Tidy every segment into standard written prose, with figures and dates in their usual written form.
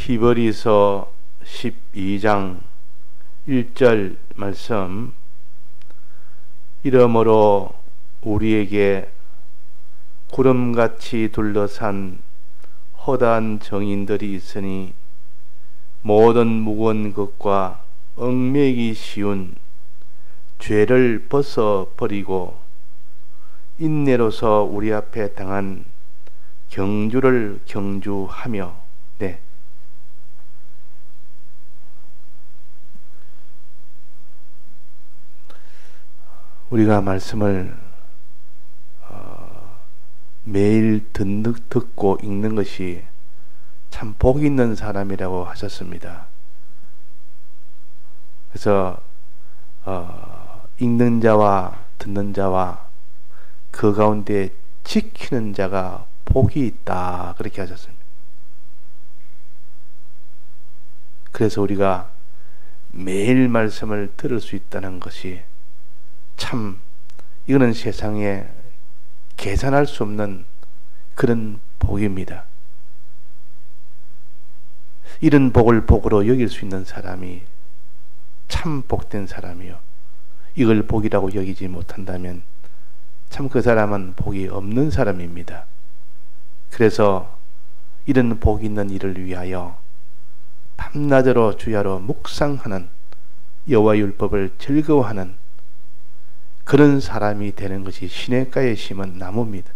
히브리서 12장 1절 말씀, 이러므로 우리에게 구름같이 둘러싼 허다한 정인들이 있으니 모든 무거운 것과 얽매이기 쉬운 죄를 벗어버리고 인내로서 우리 앞에 당한 경주를 경주하며. 네. 우리가 말씀을 매일 듣고 읽는 것이 참 복 있는 사람이라고 하셨습니다. 그래서 읽는 자와 듣는 자와 그 가운데 지키는 자가 복이 있다, 그렇게 하셨습니다. 그래서 우리가 매일 말씀을 들을 수 있다는 것이 참, 이거는 세상에 계산할 수 없는 그런 복입니다. 이런 복을 복으로 여길 수 있는 사람이 참 복된 사람이요, 이걸 복이라고 여기지 못한다면 참 그 사람은 복이 없는 사람입니다. 그래서 이런 복 있는 일을 위하여 밤낮으로 주야로 묵상하는, 여호와 율법을 즐거워하는 그런 사람이 되는 것이 시냇가에 심은 나무입니다.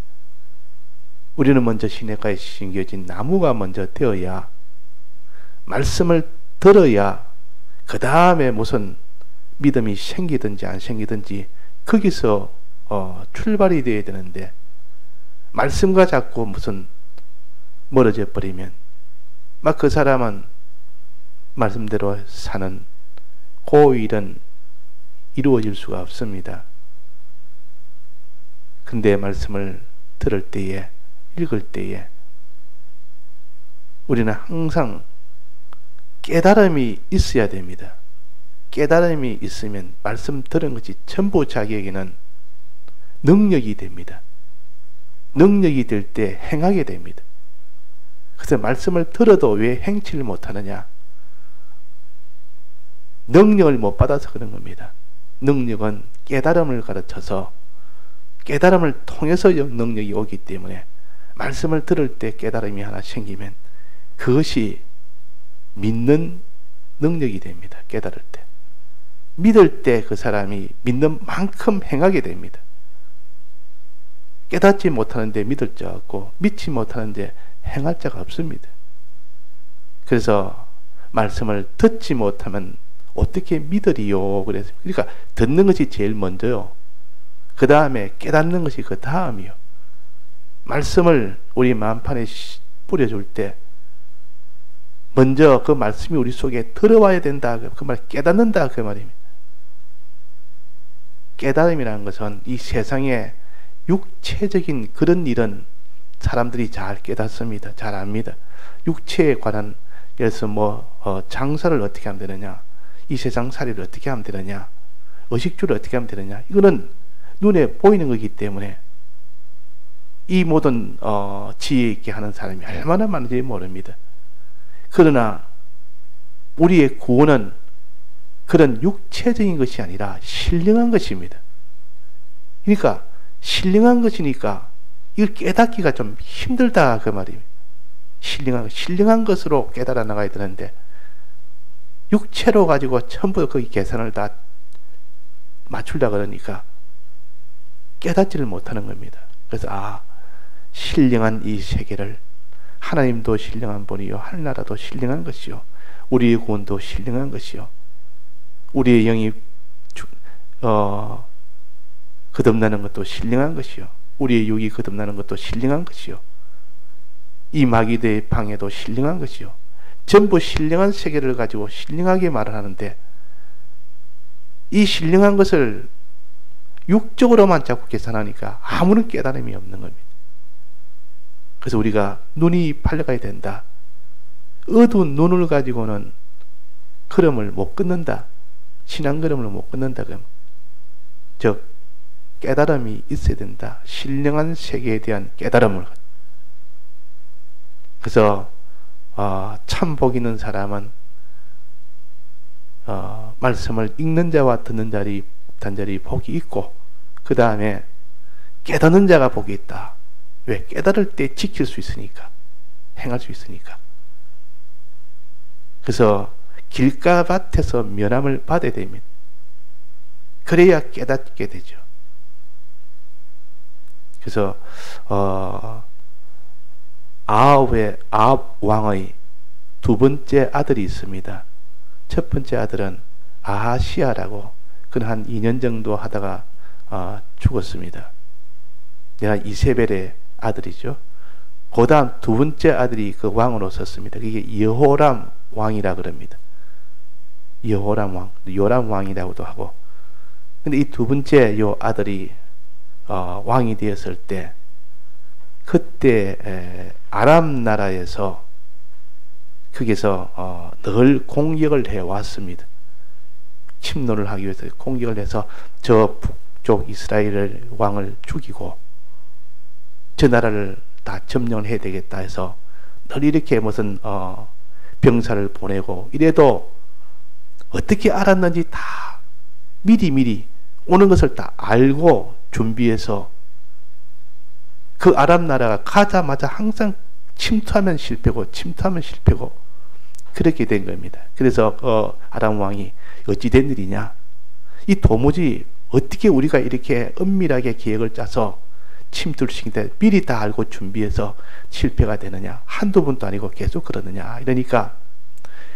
우리는 먼저 시냇가에 심겨진 나무가 먼저 되어야, 말씀을 들어야 그 다음에 무슨 믿음이 생기든지 안 생기든지 거기서 출발이 되어야 되는데, 말씀과 자꾸 무슨 멀어져 버리면 막 그 사람은 말씀대로 사는 그 일은 이루어질 수가 없습니다. 근데 말씀을 들을 때에, 읽을 때에 우리는 항상 깨달음이 있어야 됩니다. 깨달음이 있으면 말씀 들은 것이 전부 자기에게는 능력이 됩니다. 능력이 될 때 행하게 됩니다. 그래서 말씀을 들어도 왜 행치를 못하느냐? 능력을 못 받아서 그런 겁니다. 능력은 깨달음을 가르쳐서, 깨달음을 통해서 능력이 오기 때문에 말씀을 들을 때 깨달음이 하나 생기면 그것이 믿는 능력이 됩니다. 깨달을 때, 믿을 때 그 사람이 믿는 만큼 행하게 됩니다. 깨닫지 못하는데 믿을 자 없고, 믿지 못하는데 행할 자가 없습니다. 그래서 말씀을 듣지 못하면 어떻게 믿으리요? 그래서, 그러니까 듣는 것이 제일 먼저요. 그 다음에 깨닫는 것이 그 다음이요. 말씀을 우리 마음판에 뿌려줄 때 먼저 그 말씀이 우리 속에 들어와야 된다, 그 말 깨닫는다, 그 말입니다. 깨달음이라는 것은 이 세상에 육체적인 그런 일은 사람들이 잘 깨닫습니다. 잘 압니다. 육체에 관한, 예를 들어서 장사를 어떻게 하면 되느냐, 이 세상 살이를 어떻게 하면 되느냐, 의식주를 어떻게 하면 되느냐, 이거는 눈에 보이는 거기 때문에 이 모든 지혜 있게 하는 사람이 얼마나 많은지 모릅니다. 그러나 우리의 구원은 그런 육체적인 것이 아니라 신령한 것입니다. 그러니까 신령한 것이니까 이걸 깨닫기가 좀 힘들다, 그 말입니다. 신령한 것으로 깨달아 나가야 되는데 육체로 가지고 전부 거기 계산을 다 맞추려고 그러니까 깨닫지를 못하는 겁니다. 그래서 신령한 이 세계를, 하나님도 신령한 분이요, 하늘나라도 신령한 것이요, 우리의 구원도 신령한 것이요, 우리의 영이 거듭나는 것도 신령한 것이요, 우리의 육이 거듭나는 것도 신령한 것이요, 이 마귀의 방해도 신령한 것이요, 전부 신령한 세계를 가지고 신령하게 말을 하는데 이 신령한 것을 육적으로만 자꾸 계산하니까 아무런 깨달음이 없는 겁니다. 그래서 우리가 눈이 팔려가야 된다. 어두운 눈을 가지고는 걸음을 못 끊는다. 신앙 걸음을 못 끊는다. 즉 깨달음이 있어야 된다. 신령한 세계에 대한 깨달음을. 그래서 참 참 복 있는 사람은 말씀을 읽는 자와 듣는 자리 단절이 복이 있고, 그 다음에 깨닫는 자가 복이 있다. 왜? 깨달을 때 지킬 수 있으니까, 행할 수 있으니까. 그래서 길가밭에서 면함을 받아야 됩니다. 그래야 깨닫게 되죠. 그래서 아합 왕의 두 번째 아들이 있습니다. 첫 번째 아들은 아하시아라고, 그는 한 2년 정도 하다가 죽었습니다. 이세벨의 아들이죠. 그 다음 두 번째 아들이 그 왕으로 섰습니다. 그게 여호람 왕이라 그럽니다. 여호람 왕, 요람 왕이라고도 하고. 근데 이 두 번째 요 아들이 왕이 되었을 때, 그때 아람 나라에서 거기서 늘 공격을 해왔습니다. 침노를 하기 위해서 공격을 해서 저 북쪽 이스라엘 왕을 죽이고 저 나라를 다 점령을 해야 되겠다 해서 늘 이렇게 무슨 병사를 보내고, 이래도 어떻게 알았는지 다 미리 오는 것을 다 알고 준비해서 그 아람 나라가 가자마자 항상 침투하면 실패고 그렇게 된 겁니다. 그래서 아람 왕이 어찌 된 일이냐, 이 도무지 어떻게 우리가 이렇게 은밀하게 계획을 짜서 침투를 시키는데 미리 다 알고 준비해서 실패가 되느냐, 한두 번도 아니고 계속 그러느냐. 이러니까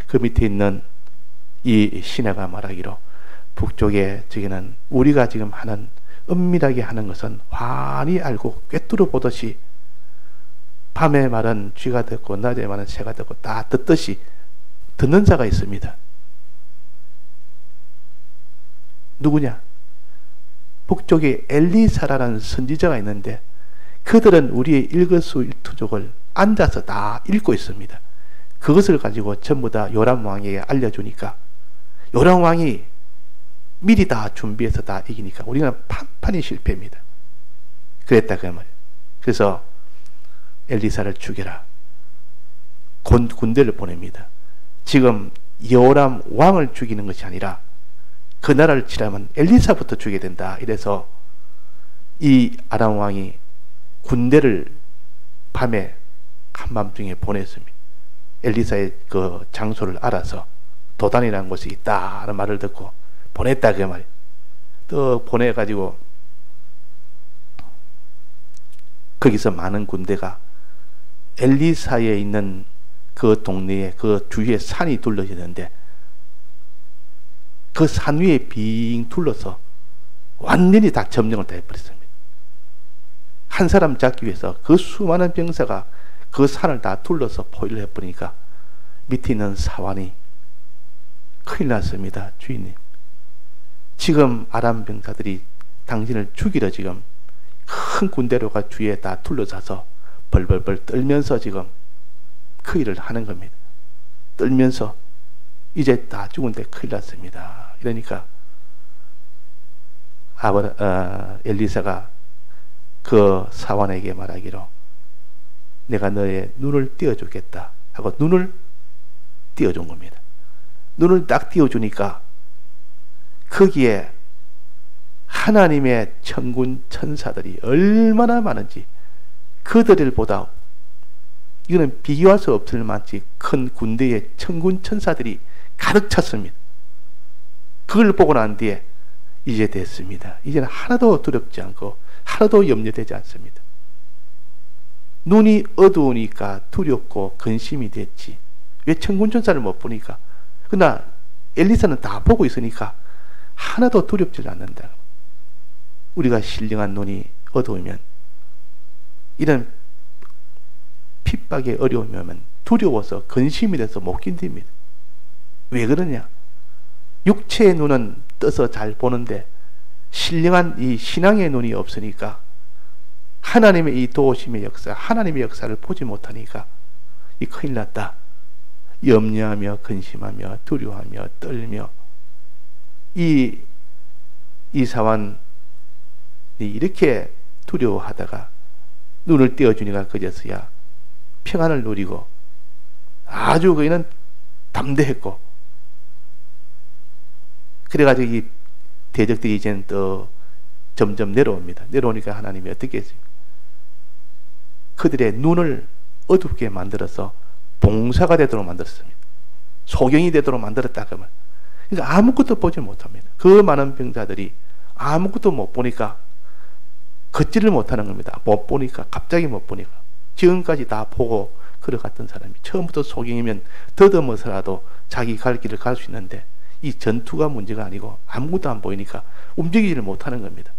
그 밑에 있는 이 신하가 말하기로, 북쪽에 저기는 우리가 지금 하는 은밀하게 하는 것은 환히 알고 꿰뚫어 보듯이, 밤에 말은 쥐가 듣고 낮에 말은 새가 듣고 다 듣듯이 듣는 자가 있습니다. 누구냐? 북쪽에 엘리사라는 선지자가 있는데, 그들은 우리의 일거수일투족을 앉아서 다 읽고 있습니다. 그것을 가지고 전부 다 요람 왕에게 알려주니까 요람 왕이 미리 다 준비해서 다 이기니까 우리는 판판이 실패입니다. 그랬다 그 말이에요. 그래서 엘리사를 죽여라, 군대를 보냅니다. 지금 여호람 왕을 죽이는 것이 아니라 그 나라를 치려면 엘리사부터 죽여야 된다. 이래서 이 아람 왕이 군대를 밤에 한밤중에 보냈습니다. 엘리사의 그 장소를 알아서 도단이라는 곳이 있다는 말을 듣고 보냈다 그 말이에요. 또 보내가지고 거기서 많은 군대가 엘리사에 있는 그 동네에 그 주위에 산이 둘러져 있는데, 그 산 위에 빙 둘러서 완전히 다 점령을 다 해버렸습니다. 한 사람 잡기 위해서 그 수많은 병사가 그 산을 다 둘러서 포위를 해버리니까 밑에 있는 사환이 큰일 났습니다. 주인님, 지금 아람 병사들이 당신을 죽이러 지금 큰 군대로가 주위에 다 둘러싸서 벌벌벌 떨면서 지금 그 일을 하는 겁니다. 떨면서 이제 다 죽은데 큰일 났습니다. 이러니까 엘리사가 그 사환에게 말하기로, 내가 너의 눈을 띄워주겠다 하고 눈을 띄워준 겁니다. 눈을 딱 띄워주니까 거기에 하나님의 천군 천사들이 얼마나 많은지, 그들보다 이거는 비교할 수 없을 만치 큰 군대의 천군 천사들이 가득 찼습니다. 그걸 보고 난 뒤에 이제 됐습니다. 이제는 하나도 두렵지 않고 하나도 염려되지 않습니다. 눈이 어두우니까 두렵고 근심이 됐지. 왜 천군 천사를 못 보니까? 그러나 엘리사는 다 보고 있으니까 하나도 두렵지 않는다. 우리가 신령한 눈이 어두우면, 이런 핍박에 어려우면 두려워서 근심이 돼서 못 견딥니다. 왜 그러냐? 육체의 눈은 떠서 잘 보는데 신령한 이 신앙의 눈이 없으니까 하나님의 이 도우심의 역사, 하나님의 역사를 보지 못하니까 이 큰일 났다. 염려하며 근심하며 두려워하며 떨며, 이 사환이 이렇게 두려워하다가 눈을 띄워주니까 그제서야 평안을 누리고 아주 그이는 담대했고, 그래가지고 이 대적들이 이제는 또 점점 내려옵니다. 내려오니까 하나님이 어떻게 했습니까? 그들의 눈을 어둡게 만들어서 봉사가 되도록 만들었습니다. 소경이 되도록 만들었다 그 말. 그러니까 아무것도 보지 못합니다. 그 많은 병자들이 아무것도 못 보니까 걷지를 못하는 겁니다. 못 보니까, 갑자기 못 보니까. 지금까지 다 보고 걸어갔던 사람이 처음부터 소경이면 더듬어서라도 자기 갈 길을 갈 수 있는데, 이 전투가 문제가 아니고 아무것도 안 보이니까 움직이지를 못하는 겁니다.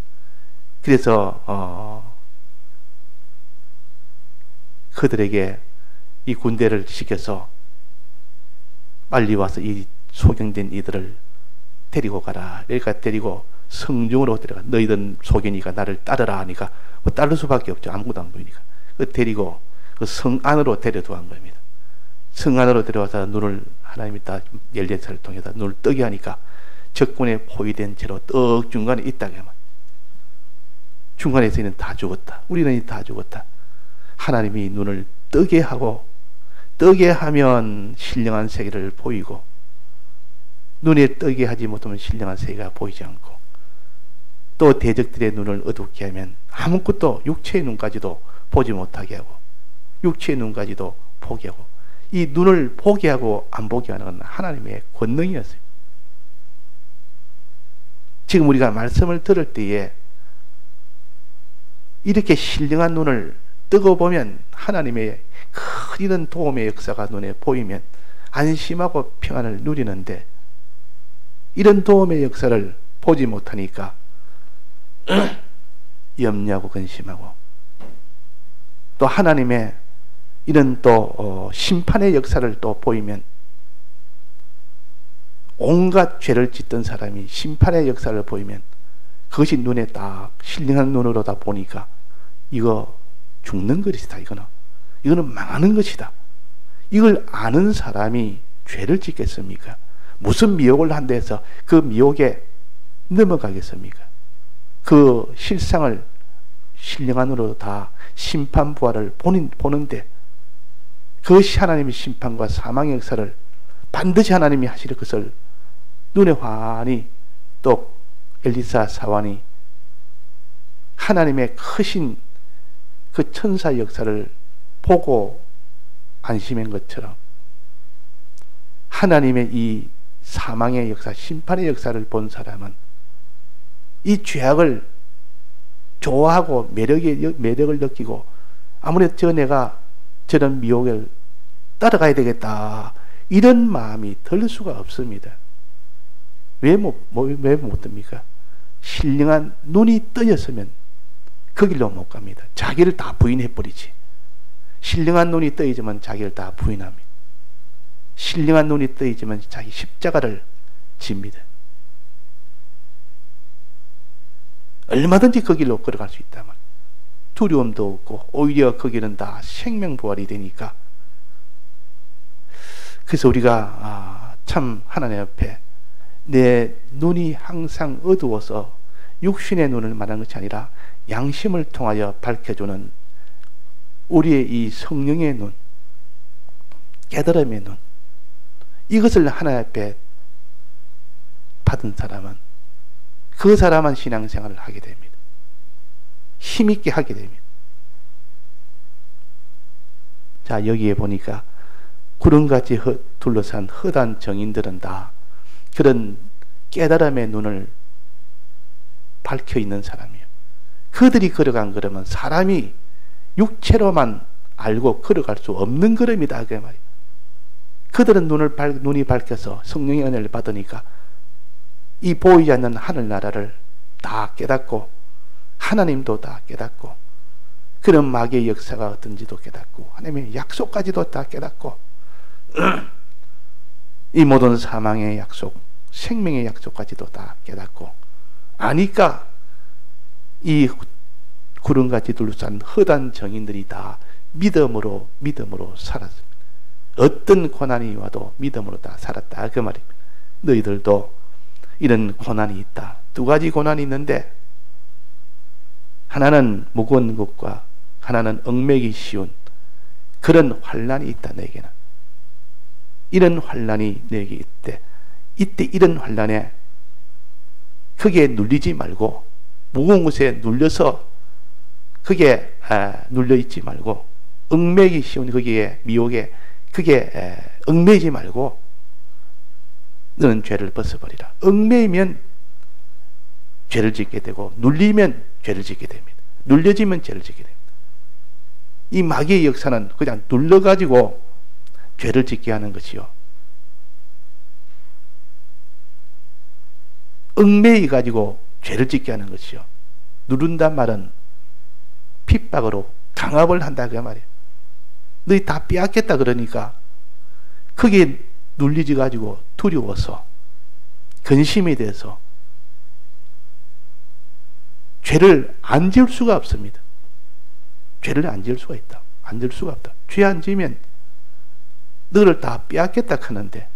그래서 그들에게 이 군대를 시켜서 빨리 와서 이 소경된 이들을 데리고 가라. 그러니까 데리고 성중으로 데려가. 너희들 소경이니까 나를 따르라 하니까 뭐 따를 수밖에 없죠. 아무것도 안 보이니까. 그 데리고 그 성 안으로 데려두한 겁니다. 성 안으로 데려와서 눈을 하나님이 다 열쇠를 통해서 눈을 뜨게 하니까 적군에 포위된 채로 떡 중간에 있다고만. 중간에 있는 다 죽었다. 우리는 다 죽었다. 하나님이 눈을 뜨게 하고, 뜨게 하면 신령한 세계를 보이고, 눈에 뜨게 하지 못하면 신령한 세계가 보이지 않고, 또 대적들의 눈을 어둡게 하면 아무것도 육체의 눈까지도 보지 못하게 하고, 육체의 눈까지도 보게 하고, 이 눈을 보게 하고 안 보게 하는 건 하나님의 권능이었어요. 지금 우리가 말씀을 들을 때에 이렇게 신령한 눈을 뜨고 보면, 하나님의 큰 이런 도움의 역사가 눈에 보이면 안심하고 평안을 누리는데, 이런 도움의 역사를 보지 못하니까 염려하고 근심하고, 또 하나님의 이런 또 심판의 역사를 또 보이면, 온갖 죄를 짓던 사람이 심판의 역사를 보이면 그것이 눈에 딱 신령한 눈으로 다 보니까 이거 죽는 것이다. 이거는 망하는 것이다. 이걸 아는 사람이 죄를 짓겠습니까? 무슨 미혹을 한다 해서 그 미혹에 넘어가겠습니까? 그 실상을 신령한 눈으로 다 심판 부활을 보는데, 그것이 하나님의 심판과 사망의 역사를 반드시 하나님이 하실 것을 눈에 환히, 또 엘리사 사환이 하나님의 크신 그 천사의 역사를 보고 안심한 것처럼, 하나님의 이 사망의 역사, 심판의 역사를 본 사람은 이 죄악을 좋아하고 매력을 느끼고, 아무래도 내가 저런 미혹을 따라가야 되겠다, 이런 마음이 들 수가 없습니다. 왜 못 듭니까? 신령한 눈이 뜨였으면 그 길로 못 갑니다. 자기를 다 부인해버리지. 신령한 눈이 뜨이지만 자기를 다 부인합니다. 신령한 눈이 뜨이지만 자기 십자가를 집니다. 얼마든지 그 길로 걸어갈 수 있다면 두려움도 없고, 오히려 그 길은 다 생명부활이 되니까. 그래서 우리가 참 하나님 앞에 내 눈이 항상 어두워서 육신의 눈을 말하는 것이 아니라 양심을 통하여 밝혀주는 우리의 이 성령의 눈, 깨달음의 눈, 이것을 하나님 앞에 받은 사람은, 그 사람은 신앙생활을 하게 됩니다. 힘있게 하게 됩니다. 자, 여기에 보니까 구름같이 둘러싼 허단 정인들은 다 그런 깨달음의 눈을 밝혀 있는 사람이에요. 그들이 걸어간 걸음은 사람이 육체로만 알고 걸어갈 수 없는 걸음이다, 그 말이에요. 그들은 눈이 밝혀서 성령의 은혜를 받으니까 이 보이지 않는 하늘나라를 다 깨닫고, 하나님도 다 깨닫고, 그런 마귀의 역사가 어떤지도 깨닫고, 하나님의 약속까지도 다 깨닫고, 이 모든 사망의 약속, 생명의 약속까지도 다 깨닫고 아니까 이 구름같이 둘러싼 허단 정인들이 다 믿음으로 살았습니다. 어떤 고난이 와도 믿음으로 다 살았다, 그 말입니다. 너희들도 이런 고난이 있다. 두 가지 고난이 있는데, 하나는 무거운 것과 하나는 얽매기 쉬운 그런 환난이 있다, 내게는. 이런 환난이 내게 있대. 이때 이런 환난에 크게 눌리지 말고, 무거운 것에 눌려서 크게 눌려 있지 말고, 얽매이기 쉬운 거기에 미혹에 크게 얽매이지 말고 너는 죄를 벗어버리라. 얽매이면 죄를 짓게 되고, 눌리면 죄를 짓게 됩니다. 눌려지면 죄를 짓게 됩니다. 이 마귀의 역사는 그냥 눌러가지고 죄를 짓게 하는 것이요, 얽매이 가지고 죄를 짓게 하는 것이요, 누른단 말은 핍박으로 강압을 한다 그 말이에요. 너희 다 빼앗겠다 그러니까 크게 눌리지 가지고 두려워서 근심이 돼서 죄를 안 지을 수가 없습니다. 죄를 안 지을 수가 있다. 안 지을 수가 없다. 죄 안 지으면 너를 다 빼앗겠다 하는데,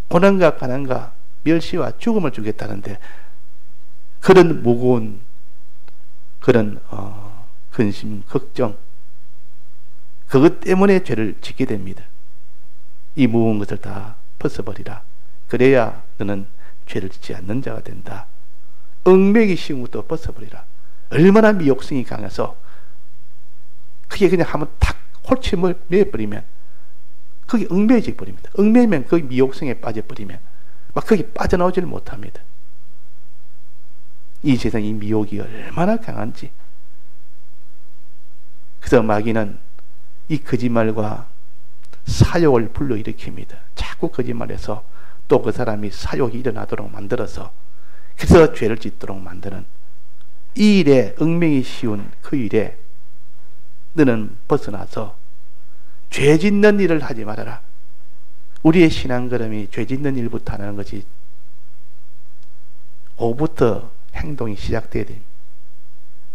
고난과 가난과 멸시와 죽음을 주겠다는데, 그런 무거운 그런 근심, 걱정, 그것 때문에 죄를 짓게 됩니다. 이 무거운 것을 다 벗어버리라. 그래야 너는 죄를 짓지 않는 자가 된다. 얽매이기 쉬운 것도 벗어버리라. 얼마나 미혹성이 강해서 그게 그냥 한번 탁 홀침을 매버리면 그게 얽매이져 버립니다. 얽매이면 그 미혹성에 빠져버리면 막 거기 빠져나오지를 못합니다. 이 세상 이 미혹이 얼마나 강한지. 그래서 마귀는 이 거짓말과 사욕을 불러일으킵니다. 자꾸 거짓말해서 또 그 사람이 사욕이 일어나도록 만들어서, 그래서 죄를 짓도록 만드는 이 일에, 얽매이기 쉬운 그 일에 너는 벗어나서 죄 짓는 일을 하지 말아라. 우리의 신앙걸음이 죄 짓는 일부터 하는 것이, 오부터 행동이 시작돼야 됩니다.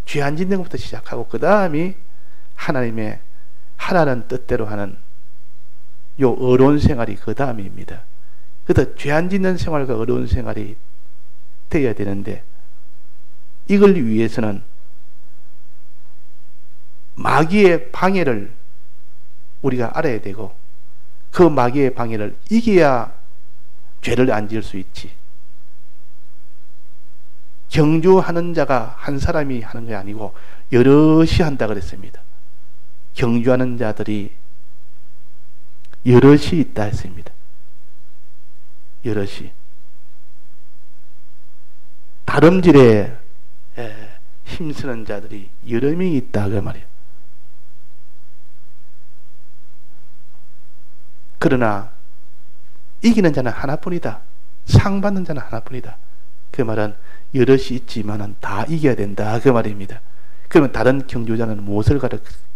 죄 안 짓는 것부터 시작하고 그 다음이 하나님의 하라는 뜻대로 하는 요 어려운 생활이 그 다음입니다. 그래서 죄 안 짓는 생활과 어려운 생활이 되어야 되는데, 이걸 위해서는 마귀의 방해를 우리가 알아야 되고, 그 마귀의 방해를 이겨야 죄를 안 지을 수 있지. 경주하는 자가 한 사람이 하는 게 아니고 여럿이 한다 그랬습니다. 경주하는 자들이 여럿이 있다 했습니다. 여럿이. 다름질에 힘쓰는 자들이 여러 명이 있다 그 말이에요. 그러나 이기는 자는 하나뿐이다. 상 받는 자는 하나뿐이다. 그 말은 여럿이 있지만은 다 이겨야 된다 그 말입니다. 그러면 다른 경주자는 무엇을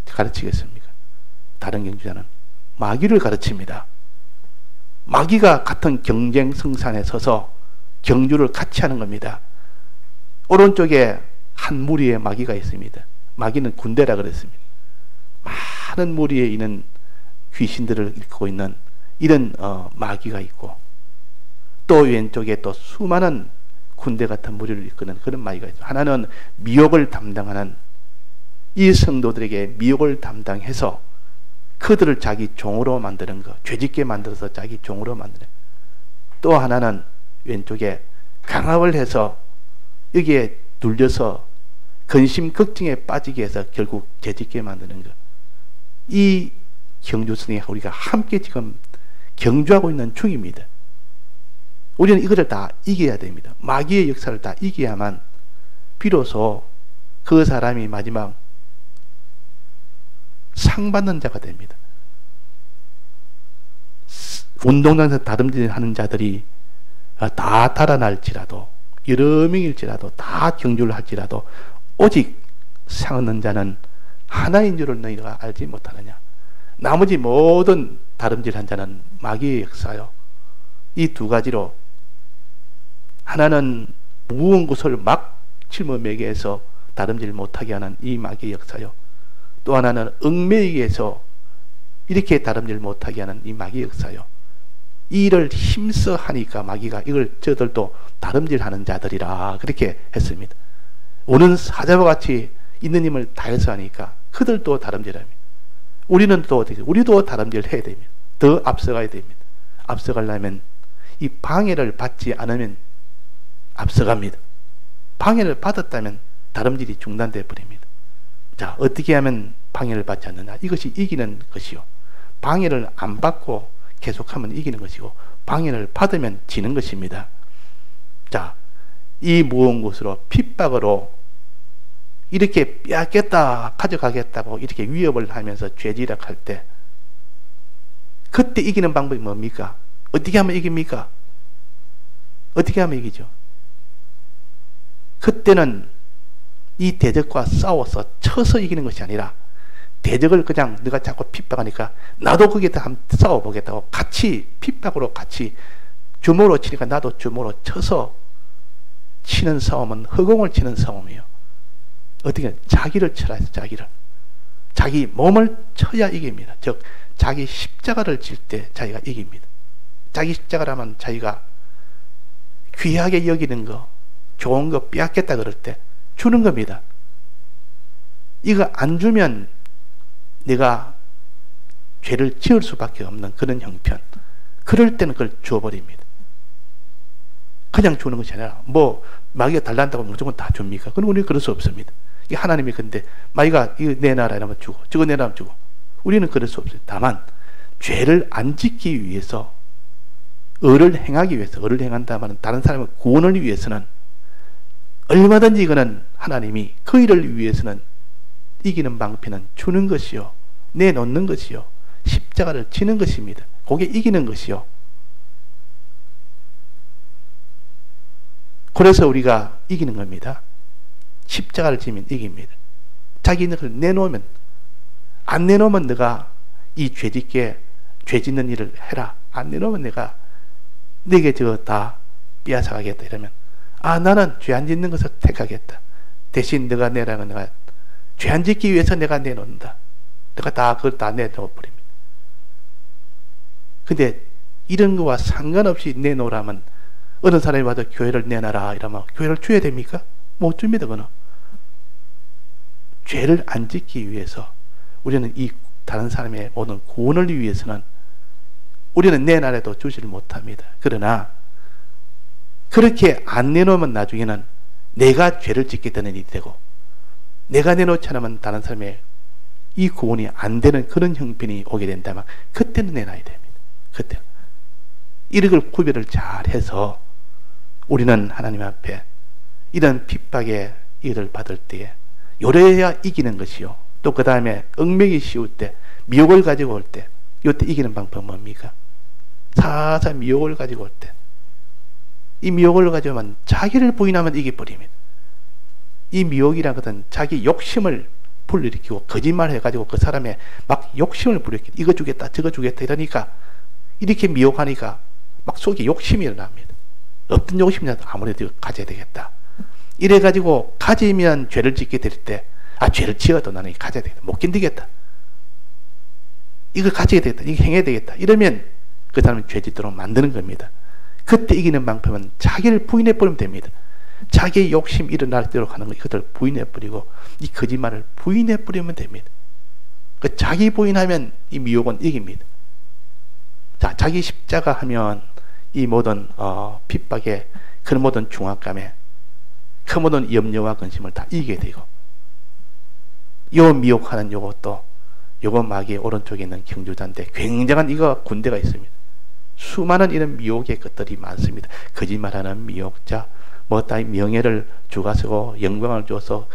가르치겠습니까? 다른 경주자는 마귀를 가르칩니다. 마귀가 같은 경쟁 성산에 서서 경주를 같이 하는 겁니다. 오른쪽에 한 무리의 마귀가 있습니다. 마귀는 군대라 그랬습니다. 많은 무리에 있는 귀신들을 일컫고 있는 이런 마귀가 있고, 또 왼쪽에 또 수많은 군대 같은 무리를 이끄는 그런 마귀가 있죠. 하나는 미혹을 담당하는, 이 성도들에게 미혹을 담당해서 그들을 자기 종으로 만드는 것, 죄짓게 만들어서 자기 종으로 만드는. 또 하나는 왼쪽에 강압을 해서 여기에 눌려서 근심 걱정에 빠지게 해서 결국 죄짓게 만드는 것. 이 경주성에 우리가 함께 지금 경주하고 있는 중입니다. 우리는 이것을 다 이겨야 됩니다. 마귀의 역사를 다 이겨야만 비로소 그 사람이 마지막 상 받는 자가 됩니다. 운동장에서 다름질하는 자들이 다 달아날지라도, 여러 명일지라도, 다 경주를 할지라도 오직 상 얻는 자는 하나인 줄을 너희가 알지 못하느냐. 나머지 모든 다름질한 자는 마귀의 역사요. 이 두 가지로, 하나는 무거운 것을 막 짊어매게 해서 다름질 못하게 하는 이 마귀의 역사요. 또 하나는 얽매이게 해서 이렇게 다름질 못하게 하는 이 마귀의 역사요. 이 일을 힘써 하니까 마귀가 이걸 저들도 다름질하는 자들이라 그렇게 했습니다. 오는 사자와 같이 있는 힘을 다해서 하니까 그들도 다름질합니다. 우리는 또 어떻게, 우리도 다름질 해야 됩니다. 더 앞서가야 됩니다. 앞서가려면 이 방해를 받지 않으면 앞서갑니다. 방해를 받았다면 다름질이 중단되어 버립니다. 자, 어떻게 하면 방해를 받지 않느냐? 이것이 이기는 것이요. 방해를 안 받고 계속하면 이기는 것이고, 방해를 받으면 지는 것입니다. 자, 이 무언 것으로 핍박으로 이렇게 빼앗겠다, 가져가겠다고 이렇게 위협을 하면서 죄지락할 때, 그때 이기는 방법이 뭡니까? 어떻게 하면 이깁니까? 어떻게 하면 이기죠? 그때는 이 대적과 싸워서 쳐서 이기는 것이 아니라, 대적을 그냥 네가 자꾸 핍박하니까 나도 거기에다 한번 싸워보겠다고 같이 핍박으로 같이 주먹으로 치니까 나도 주먹으로 쳐서 치는 싸움은 허공을 치는 싸움이에요. 어떻게 자기를 쳐라 해서 자기를. 자기 몸을 쳐야 이깁니다. 즉 자기 십자가를 질 때 자기가 이깁니다. 자기 십자가라면 자기가 귀하게 여기는 거, 좋은 거 빼앗겠다 그럴 때 주는 겁니다. 이거 안 주면 내가 죄를 지을 수밖에 없는 그런 형편. 그럴 때는 그걸 주어버립니다. 그냥 주는 것이 아니라 뭐 마귀가 달란다고 무조건 다 줍니까? 그건 우리는 그럴 수 없습니다. 이게 하나님이 근데 마귀가 이거 내놔라 이러면 주고 저거 내놔면 주고, 우리는 그럴 수 없어요. 다만 죄를 안 짓기 위해서, 의를 행하기 위해서, 의를 행한다면 다른 사람의 구원을 위해서는 얼마든지 이거는 하나님이 그 일을 위해서는 이기는 방편은 주는 것이요, 내놓는 것이요, 십자가를 지는 것입니다. 그게 이기는 것이요. 그래서 우리가 이기는 겁니다. 십자가를 지면 이깁니다. 자기 있는 걸 내놓으면, 안 내놓으면 내가 이 죄짓게 죄 짓는 일을 해라, 안 내놓으면 내가 내게 저거 다 빼앗아 가겠다 이러면, 아 나는 죄 안 짓는 것을 택하겠다, 대신 내가 내라는, 내가 죄 안 짓기 위해서 내가 내놓는다, 내가 다 그걸 다 내놓아버립니다. 근데 이런 거와 상관없이 내놓으라면, 어느 사람이 와도 교회를 내놔라 이러면 교회를 줘야 됩니까? 못 줍니다. 그거는 죄를 안 짓기 위해서, 우리는 이 다른 사람의 오는 구원을 위해서는 우리는 내놔라도 주지를 못합니다. 그러나 그렇게 안 내놓으면 나중에는 내가 죄를 짓게 되는 일이 되고, 내가 내놓지 않으면 다른 사람의 이 구원이 안 되는 그런 형편이 오게 된다면 그때는 내놔야 됩니다. 그때 이런 걸 구별을 잘 해서 우리는 하나님 앞에 이런 핍박의 일을 받을 때에 요래야 이기는 것이요, 또 그 다음에 얽매기 씌울 때, 미혹을 가지고 올 때, 이때 이기는 방법은 뭡니까? 사사 미혹을 가지고 올 때, 이 미혹을 가지고만 자기를 부인하면 이겨버립니다. 이 미혹이란 것은 자기 욕심을 불러일으키고 거짓말을 해가지고 그 사람의 막 욕심을 불러일으키고, 이거 주겠다 저거 주겠다 이러니까, 이렇게 미혹하니까 막 속에 욕심이 일어납니다. 어떤 욕심이라도 아무래도 가져야 되겠다, 이래가지고 가지면 죄를 짓게 될 때, 아 죄를 지어도 나는 가져야 되겠다, 못 견디겠다, 이걸 가져야 되겠다, 이거 행해야 되겠다, 이러면 그 사람은 죄 짓도록 만드는 겁니다. 그때 이기는 방법은 자기를 부인해버리면 됩니다. 자기의 욕심 일어날 대로 하는 거, 이것을 부인해버리고 이 거짓말을 부인해버리면 됩니다. 그 자기 부인하면 이 미혹은 이깁니다. 자, 자기 십자가 하면 이 모든 핍박에, 그 모든 중압감에, 그 모든 염려와 근심을 다 이기게 되고, 요 미혹하는 요것도, 요거 마귀의 오른쪽에 있는 경주자인데 굉장한 이거 군대가 있습니다. 수많은 이런 미혹의 것들이 많습니다. 거짓말하는 미혹자, 뭐 따위 명예를 주가서고 영광을 줘서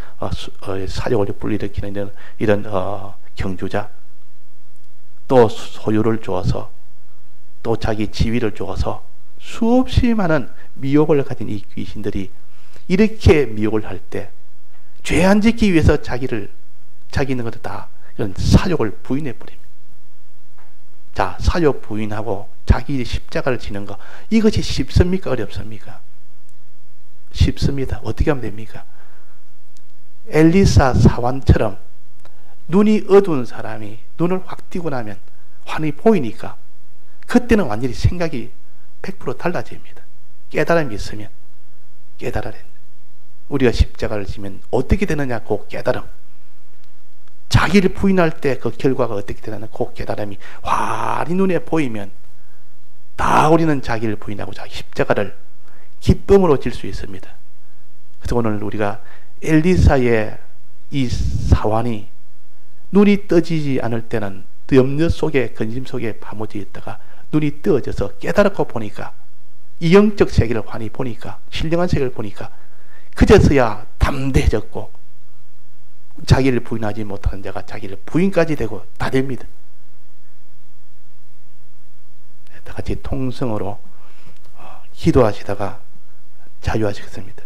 사욕을 불러일으키는 이런 경주자, 또 소유를 주어서, 또 자기 지위를 주어서 수없이 많은 미혹을 가진 이 귀신들이 이렇게 미혹을 할 때, 죄 안 짓기 위해서 자기 있는 것을 다 이런 사욕을 부인해 버립니다. 자, 사욕 부인하고 자기 십자가를 지는 거, 이것이 쉽습니까? 어렵습니까? 쉽습니다. 어떻게 하면 됩니까? 엘리사 사환처럼 눈이 어두운 사람이 눈을 확 띄고 나면 환히 보이니까 그때는 완전히 생각이 100% 달라집니다. 깨달음이 있으면, 깨달아야 된다. 우리가 십자가를 지면 어떻게 되느냐, 그 깨달음. 자기를 부인할 때 그 결과가 어떻게 되느냐, 그 깨달음이 환히 눈에 보이면 다 우리는 자기를 부인하고 자기 십자가를 기쁨으로 질 수 있습니다. 그래서 오늘 우리가 엘리사의 이 사환이 눈이 떠지지 않을 때는 염려 속에, 근심 속에 파묻혀 있다가 눈이 뜨어져서 깨달았고 보니까 이 영적 세계를 환히 보니까, 신령한 세계를 보니까 그제서야 담대해졌고 자기를 부인하지 못하는 자가 자기를 부인까지 되고 다 됩니다. 다 같이 통성으로 기도하시다가 자유하시겠습니다.